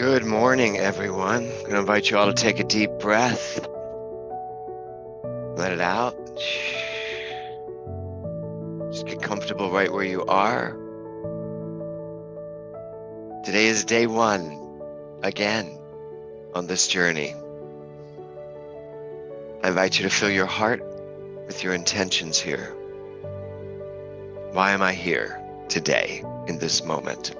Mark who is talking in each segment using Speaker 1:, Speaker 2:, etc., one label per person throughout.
Speaker 1: Good morning, everyone. I'm going to invite you all to take a deep breath. Let it out. Just get comfortable right where you are. Today is day one, again, on this journey. I invite you to fill your heart with your intentions here. Why am I here today, in this moment?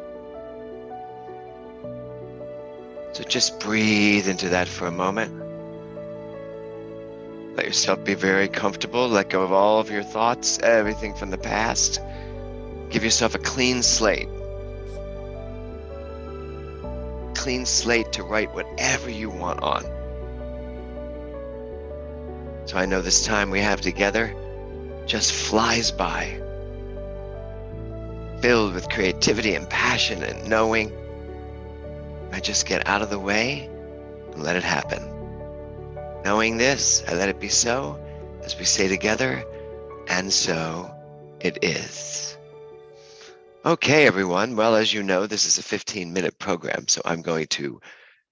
Speaker 1: So just breathe into that for a moment. Let yourself be very comfortable. Let go of all of your thoughts, everything from the past. Give yourself a clean slate. Clean slate to write whatever you want on. So I know this time we have together just flies by, filled with creativity and passion and knowing. I just get out of the way and let it happen. Knowing this, I let it be so, as we say together, and so it is. Okay, everyone. Well, as you know, this is a 15-minute program, so I'm going to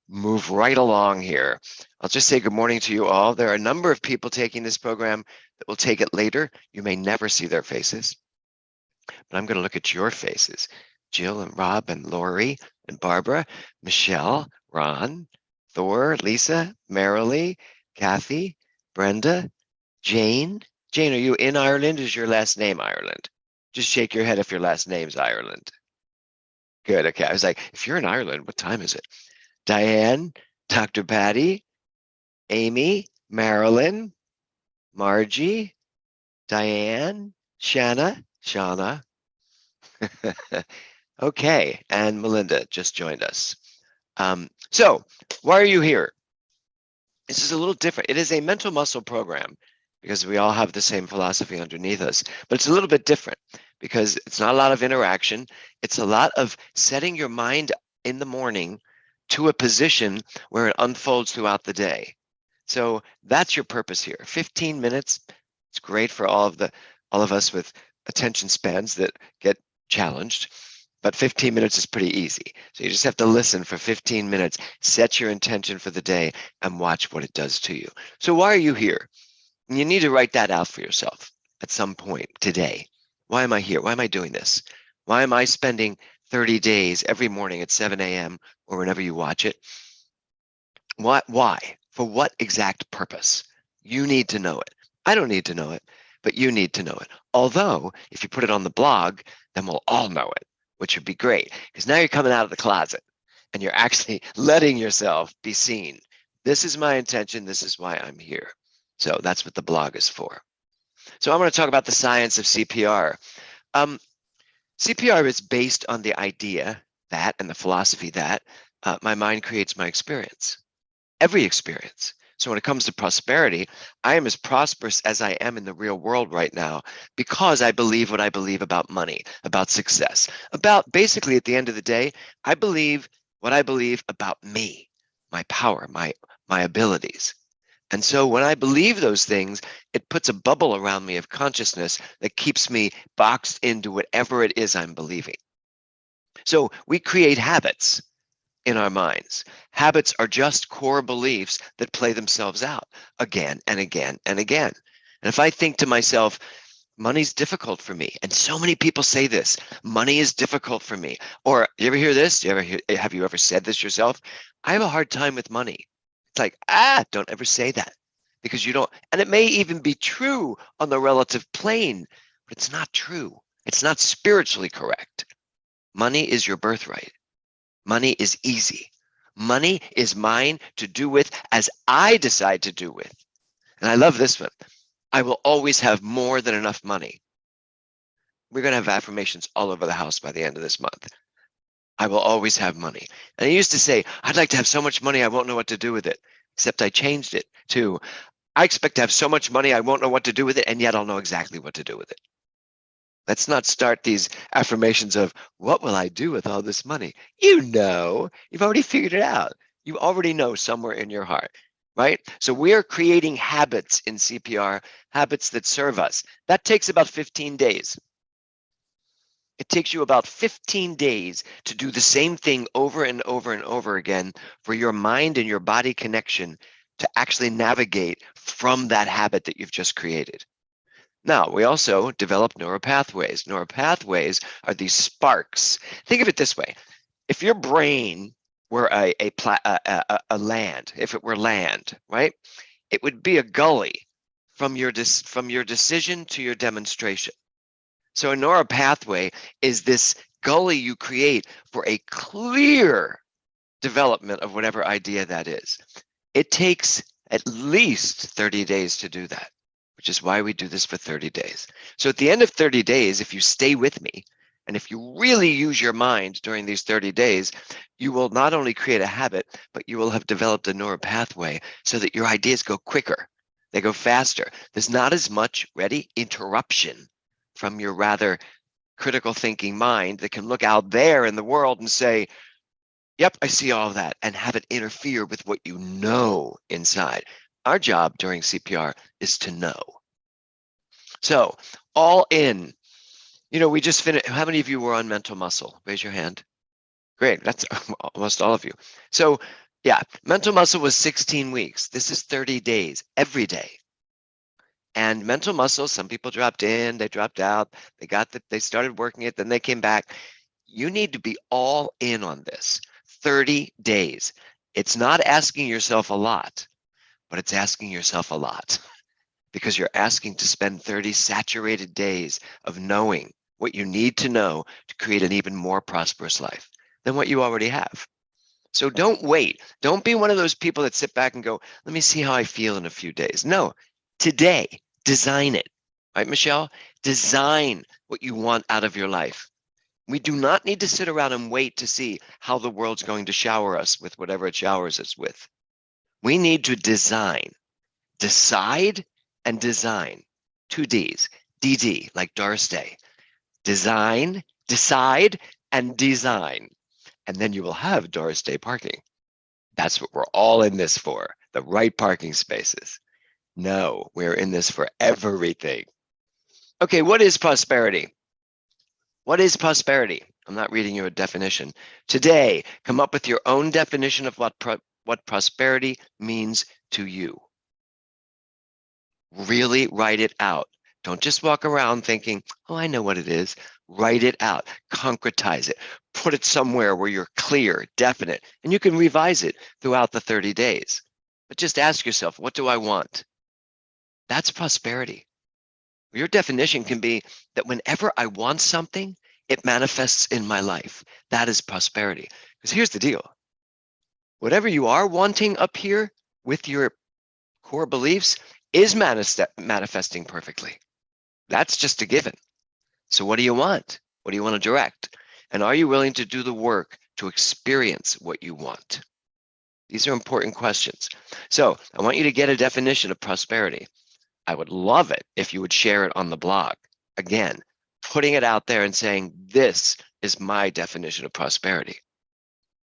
Speaker 1: move right along here. I'll just say good morning to you all. There are a number of people taking this program that will take it later. You may never see their faces, but I'm going to look at your faces. Jill and Rob and Lori and Barbara, Michelle, Ron, Thor, Lisa, Marilee, Kathy, Brenda, Jane. Jane, are you in Ireland? Is your last name Ireland? Just shake your head if your last name's Ireland. Good, okay. I was like, if you're in Ireland, what time is it? Diane, Dr. Patty, Amy, Marilyn, Margie, Diane, Shauna. Okay, and Melinda just joined us. So why are you here? This is a little different. It is a mental muscle program because we all have the same philosophy underneath us, but it's a little bit different because it's not a lot of interaction. It's a lot of setting your mind in the morning to a position where it unfolds throughout the day. So that's your purpose here. 15 minutes. It's great for all of us with attention spans that get challenged. But 15 minutes is pretty easy. So you just have to listen for 15 minutes, set your intention for the day, and watch what it does to you. So why are you here? And you need to write that out for yourself at some point today. Why am I here? Why am I doing this? Why am I spending 30 days every morning at 7 a.m. or whenever you watch it? Why? For what exact purpose? You need to know it. I don't need to know it, but you need to know it. Although, if you put it on the blog, then we'll all know it, which would be great, because now you're coming out of the closet and you're actually letting yourself be seen. This is my intention. This is why I'm here. So that's what the blog is for. So I'm going to talk about the science of CPR. CPR is based on the idea that, and the philosophy that, my mind creates my experience, every experience. So when it comes to prosperity, I am as prosperous as I am in the real world right now because I believe what I believe about money, about success, about basically at the end of the day, I believe what I believe about me, my power, my abilities. And so when I believe those things, it puts a bubble around me of consciousness that keeps me boxed into whatever it is I'm believing. So we create habits in our minds. Habits are just core beliefs that play themselves out again and again and again. And if I think to myself, money's difficult for me, and so many people say this, money is difficult for me. Or you ever hear this? Have you ever said this yourself? I have a hard time with money. It's like, don't ever say that because you don't, and it may even be true on the relative plane, but it's not true. It's not spiritually correct. Money is your birthright. Money is easy. Money is mine to do with as I decide to do with. And I love this one. I will always have more than enough money. We're going to have affirmations all over the house by the end of this month. I will always have money. And I used to say, I'd like to have so much money, I won't know what to do with it. Except I changed it to, I expect to have so much money, I won't know what to do with it, and yet I'll know exactly what to do with it. Let's not start these affirmations of, what will I do with all this money? You know, you've already figured it out. You already know somewhere in your heart, right? So we are creating habits in CPR, habits that serve us. That takes about 15 days. It takes you about 15 days to do the same thing over and over and over again for your mind and your body connection to actually navigate from that habit that you've just created. Now, we also develop neuropathways. Neuropathways are these sparks. Think of it this way. If your brain were a land, if it were land, right, it would be a gully from your decision to your demonstration. So a neuropathway is this gully you create for a clear development of whatever idea that is. It takes at least 30 days to do that, which is why we do this for 30 days. So at the end of 30 days, if you stay with me, and if you really use your mind during these 30 days, you will not only create a habit, but you will have developed a neuropathway so that your ideas go quicker. They go faster. There's not as much, ready, interruption from your rather critical thinking mind that can look out there in the world and say, yep, I see all of that, and have it interfere with what you know inside. Our job during CPR is to know. So all in, we just finished. How many of you were on mental muscle? Raise your hand. Great, that's almost all of you. So yeah, mental muscle was 16 weeks. This is 30 days, every day. And mental muscle, some people dropped in, they dropped out, they started working it, then they came back. You need to be all in on this. 30 days. It's not asking yourself a lot, but it's asking yourself a lot because you're asking to spend 30 saturated days of knowing what you need to know to create an even more prosperous life than what you already have. So don't wait. Don't be one of those people that sit back and go, let me see how I feel in a few days. No, today, design it. Right, Michelle? Design what you want out of your life. We do not need to sit around and wait to see how the world's going to shower us with whatever it showers us with. We need to design, decide, and design. 2 Ds, DD, like Doris Day. Design, decide, and design. And then you will have Doris Day parking. That's what we're all in this for, the right parking spaces. No, we're in this for everything. Okay, what is prosperity? What is prosperity? I'm not reading you a definition. Today, come up with your own definition of what prosperity means to you. Really write it out. Don't just walk around thinking, oh, I know what it is. Write it out, concretize it, put it somewhere where you're clear, definite, and you can revise it throughout the 30 days. But just ask yourself, what do I want? That's prosperity. Your definition can be that whenever I want something, it manifests in my life. That is prosperity. Because here's the deal. Whatever you are wanting up here with your core beliefs is manifesting perfectly. That's just a given. So what do you want? What do you want to direct? And are you willing to do the work to experience what you want? These are important questions. So I want you to get a definition of prosperity. I would love it if you would share it on the blog. Again, putting it out there and saying, this is my definition of prosperity.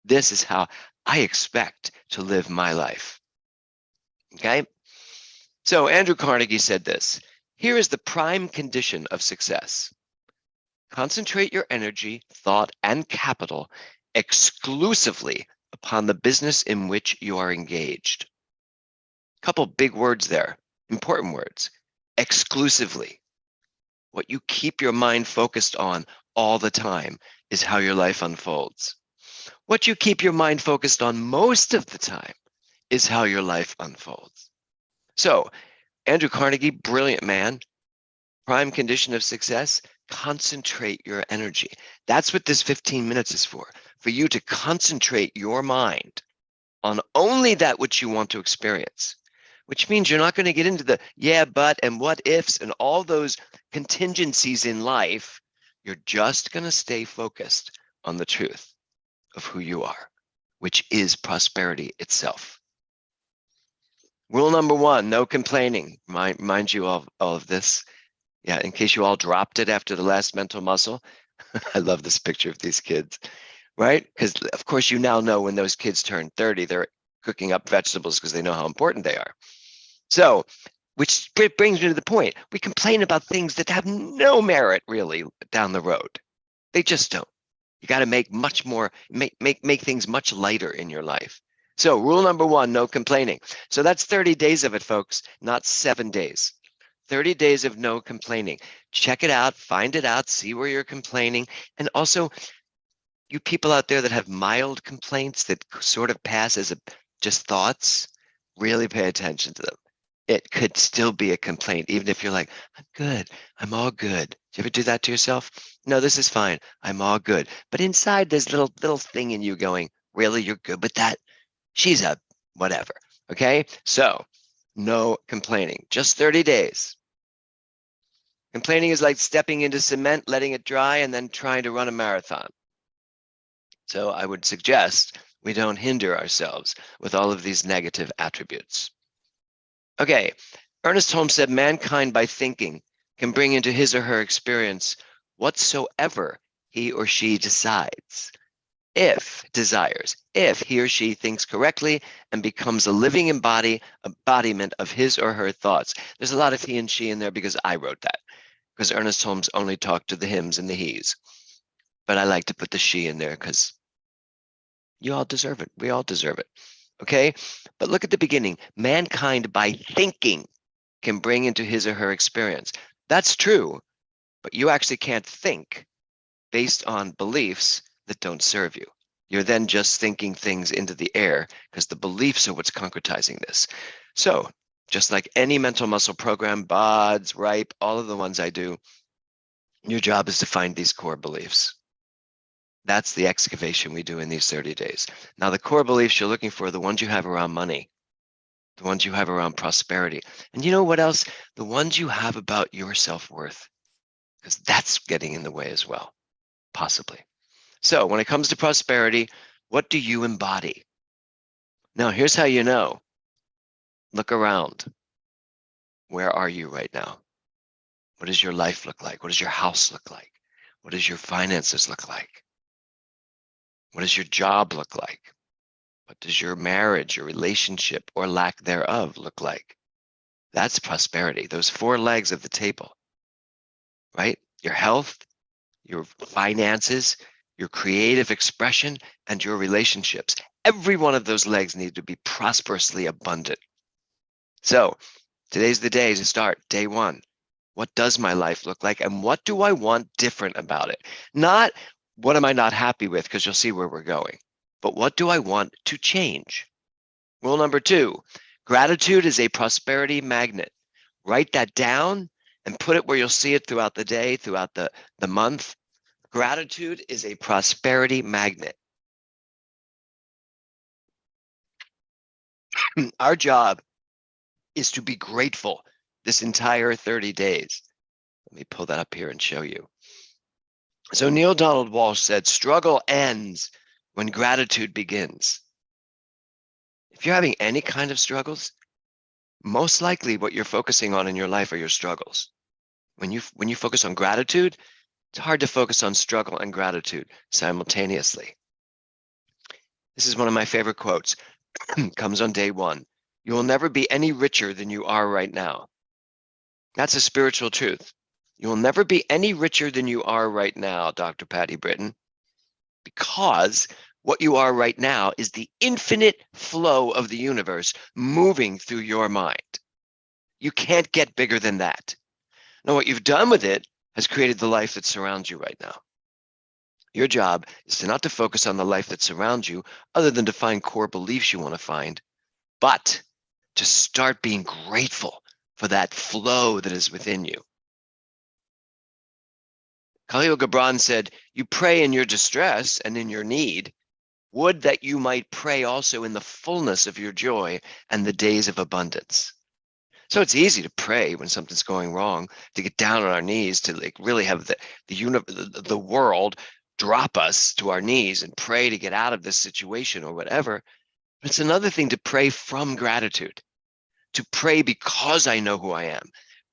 Speaker 1: This is how I expect to live my life. Okay? So Andrew Carnegie said this, here is the prime condition of success. Concentrate your energy, thought, and capital exclusively upon the business in which you are engaged. A couple big words there, important words. Exclusively. What you keep your mind focused on all the time is how your life unfolds. What you keep your mind focused on most of the time is how your life unfolds. So, Andrew Carnegie, brilliant man, prime condition of success, concentrate your energy. That's what this 15 minutes is for you to concentrate your mind on only that which you want to experience, which means you're not going to get into the yeah, but, and what ifs, and all those contingencies in life. You're just going to stay focused on the truth of who you are, which is prosperity itself. Rule number 1, no complaining. Mind you all of this. Yeah, in case you all dropped it after the last mental muscle. I love this picture of these kids, right? Because of course you now know when those kids turn 30, they're cooking up vegetables because they know how important they are. So, which brings me to the point. We complain about things that have no merit really down the road. They just don't. You got to make much more, make things much lighter in your life. So rule number one, no complaining. So that's 30 days of it, folks, not 7 days. 30 days of no complaining. Check it out, find it out, see where you're complaining. And also, you people out there that have mild complaints that sort of pass as just thoughts, really pay attention to them. It could still be a complaint, even if you're like, I'm good, I'm all good. Do you ever do that to yourself? No, this is fine, I'm all good. But inside there's little thing in you going, really, you're good with that? She's a whatever, okay? So no complaining, just 30 days. Complaining is like stepping into cement, letting it dry, and then trying to run a marathon. So I would suggest we don't hinder ourselves with all of these negative attributes. Okay, Ernest Holmes said, mankind by thinking can bring into his or her experience whatsoever he or she decides. If desires, if he or she thinks correctly and becomes a living embodiment of his or her thoughts. There's a lot of he and she in there because I wrote that, because Ernest Holmes only talked to the hims and the he's. But I like to put the she in there because you all deserve it. We all deserve it. Okay? But look at the beginning. Mankind by thinking can bring into his or her experience. That's true, but you actually can't think based on beliefs that don't serve you. You're then just thinking things into the air because the beliefs are what's concretizing this. So just like any mental muscle program, BODS, RIPE, all of the ones I do, your job is to find these core beliefs. That's the excavation we do in these 30 days. Now, the core beliefs you're looking for are the ones you have around money, the ones you have around prosperity. And you know what else? The ones you have about your self-worth, because that's getting in the way as well, possibly. So when it comes to prosperity, what do you embody? Now, here's how you know. Look around. Where are you right now? What does your life look like? What does your house look like? What does your finances look like? What does your job look like? What does your marriage, your relationship, or lack thereof look like? That's prosperity, those 4 legs of the table, right? Your health, your finances, your creative expression, and your relationships. Every one of those legs need to be prosperously abundant. So today's the day to start, day 1. What does my life look like, and what do I want different about it? Not what am I not happy with, because you'll see where we're going, but what do I want to change? Rule number 2, gratitude is a prosperity magnet. Write that down and put it where you'll see it throughout the day, throughout the month. Gratitude is a prosperity magnet. Our job is to be grateful this entire 30 days. Let me pull that up here and show you. So Neil Donald Walsh said, struggle ends when gratitude begins. If you're having any kind of struggles, most likely what you're focusing on in your life are your struggles. When you focus on gratitude, it's hard to focus on struggle and gratitude simultaneously. This is one of my favorite quotes. Comes on day 1. You will never be any richer than you are right now. That's a spiritual truth. You will never be any richer than you are right now, Dr. Patty Britton, because what you are right now is the infinite flow of the universe moving through your mind. You can't get bigger than that. Now, what you've done with it has created the life that surrounds you right now. Your job is to not to focus on the life that surrounds you, other than to find core beliefs you want to find, but to start being grateful for that flow that is within you. Khalil Gibran said, you pray in your distress and in your need. Would that you might pray also in the fullness of your joy and the days of abundance. So it's easy to pray when something's going wrong, to get down on our knees, to like really have the world drop us to our knees and pray to get out of this situation or whatever. But it's another thing to pray from gratitude, to pray because I know who I am.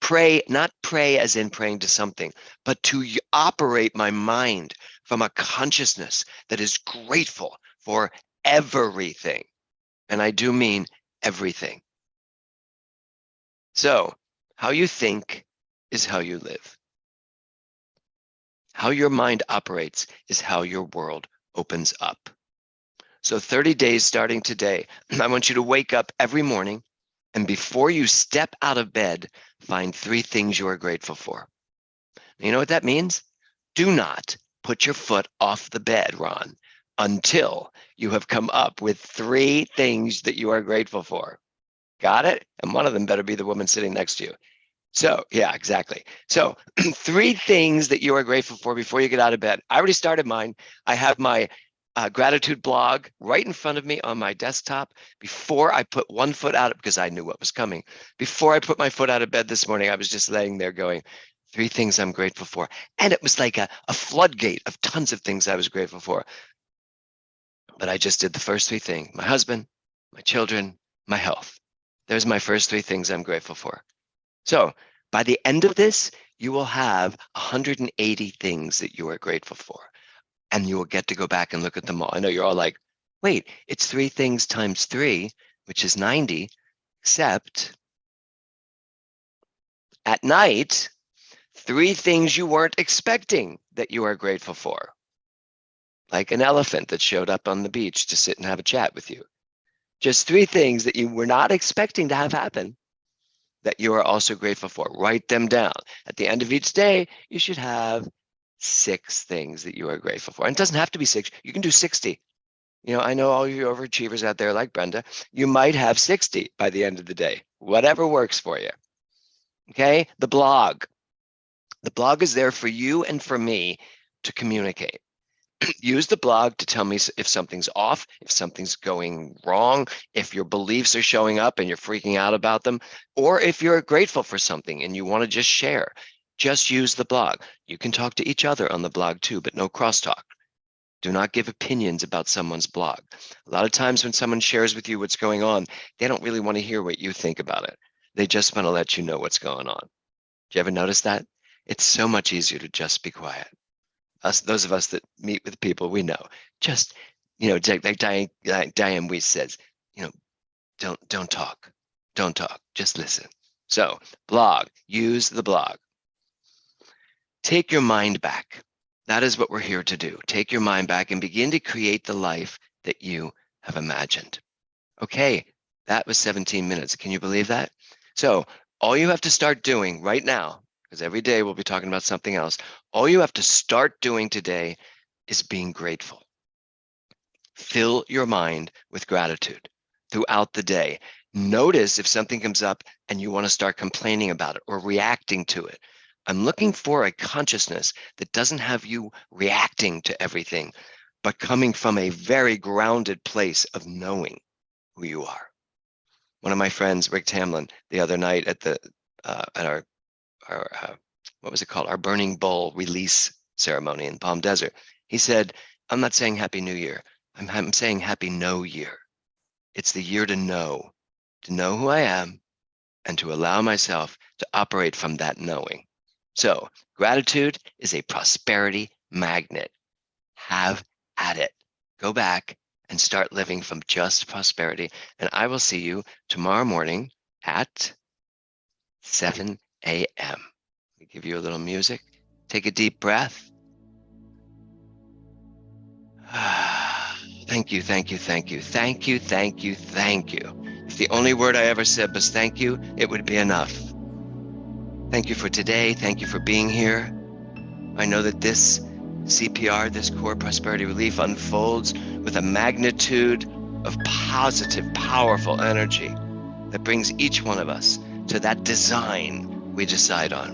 Speaker 1: Pray, not pray as in praying to something, but to operate my mind from a consciousness that is grateful for everything. And I do mean everything. So how you think is how you live. How your mind operates is how your world opens up. So 30 days starting today, I want you to wake up every morning, and before you step out of bed, find 3 things you are grateful for. You know what that means? Do not put your foot off the bed, Ron, until you have come up with 3 things that you are grateful for. Got it? And one of them better be the woman sitting next to you. So, yeah, exactly. So 3 things that you are grateful for before you get out of bed. I already started mine. I have my gratitude blog right in front of me on my desktop. Before I put one foot out, because I knew what was coming, before I put my foot out of bed this morning, I was just laying there going, 3 things I'm grateful for. And it was like a floodgate of tons of things I was grateful for. But I just did the first 3 things: my husband, my children, my health. There's my first 3 things I'm grateful for. So by the end of this, you will have 180 things that you are grateful for. And you will get to go back and look at them all. I know you're all like, wait, it's 3 things times 3, which is 90, except at night, 3 things you weren't expecting that you are grateful for. Like an elephant that showed up on the beach to sit and have a chat with you. Just 3 things that you were not expecting to have happen that you are also grateful for. Write them down. At the end of each day, you should have 6 things that you are grateful for. And it doesn't have to be 6. You can do 60. You know, I know all you overachievers out there like Brenda, you might have 60 by the end of the day, whatever works for you. Okay? The blog. The blog is there for you and for me to communicate. Use the blog to tell me if something's off, if something's going wrong, if your beliefs are showing up and you're freaking out about them, or if you're grateful for something and you want to just share. Just use the blog. You can talk to each other on the blog too, but no crosstalk. Do not give opinions about someone's blog. A lot of times when someone shares with you what's going on, they don't really want to hear what you think about it. They just want to let you know what's going on. Do you ever notice that? It's so much easier to just be quiet. Those of us that meet with people, we know. Just, you know, like Diane Weiss says, you know, don't talk. Don't talk. Just listen. So, blog. Use the blog. Take your mind back. That is what we're here to do. Take your mind back and begin to create the life that you have imagined. Okay, that was 17 minutes. Can you believe that? So, all you have to start doing right now, because every day we'll be talking about something else. All you have to start doing today is being grateful. Fill your mind with gratitude throughout the day. Notice if something comes up and you want to start complaining about it or reacting to it. I'm looking for a consciousness that doesn't have you reacting to everything, but coming from a very grounded place of knowing who you are. One of my friends, Rick Tamlin, the other night at our what was it called? Our Burning Bowl release ceremony in Palm Desert. He said, I'm not saying Happy New Year. I'm saying Happy No Year. It's the year to know who I am and to allow myself to operate from that knowing. So gratitude is a prosperity magnet. Have at it. Go back and start living from just prosperity. And I will see you tomorrow morning at 7 a.m. We give you a little music. Take a deep breath. Thank you, thank you, thank you, thank you, thank you, thank you. If the only word I ever said was thank you, it would be enough. Thank you for today. Thank you for being here. I know that this CPR, this Core Prosperity Relief, unfolds with a magnitude of positive, powerful energy that brings each one of us to that design we decide on.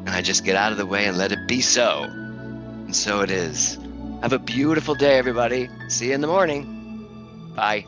Speaker 1: And I just get out of the way and let it be so. And so it is. Have a beautiful day, everybody. See you in the morning. Bye.